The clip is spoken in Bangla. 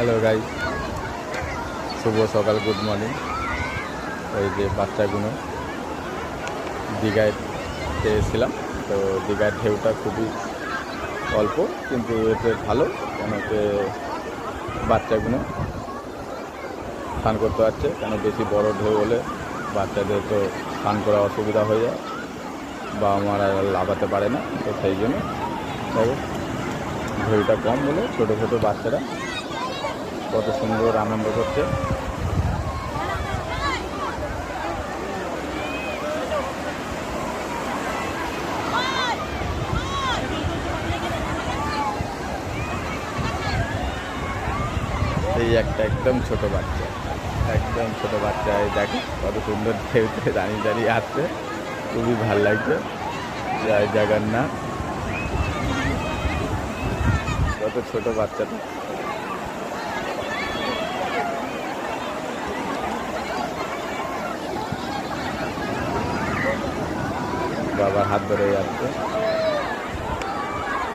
হ্যালো গাইস, শুভ সকাল, গুড মর্নিং। এই যে বাচ্চাগুলো দীঘায় এসেছিলাম, তো দীঘার ঢেউটা খুবই অল্প, কিন্তু এতে ভালো কেন বাচ্চাগুলো স্নান করতে পারছে। কেন বেশি বড় ঢেউ হলে বাচ্চাদের তো স্নান করা অসুবিধা হয়ে যায়, বাবা মারা লাফাতে পারে না, তো সেই জন্য দেখো ঢেউটা কম বলে ছোটো ছোটো বাচ্চারা কত সুন্দর আনন্দ করছে। এই একটা একদম ছোট বাচ্চা, এই দেখো কত সুন্দর ঢেউতে দাঁড়িয়ে দাঁড়িয়ে আসছে, খুবই ভাল লাগছে। জয় জগন্নাথ, কত ছোট বাচ্চাটা। বাবার হাত ধরে যাচ্ছে।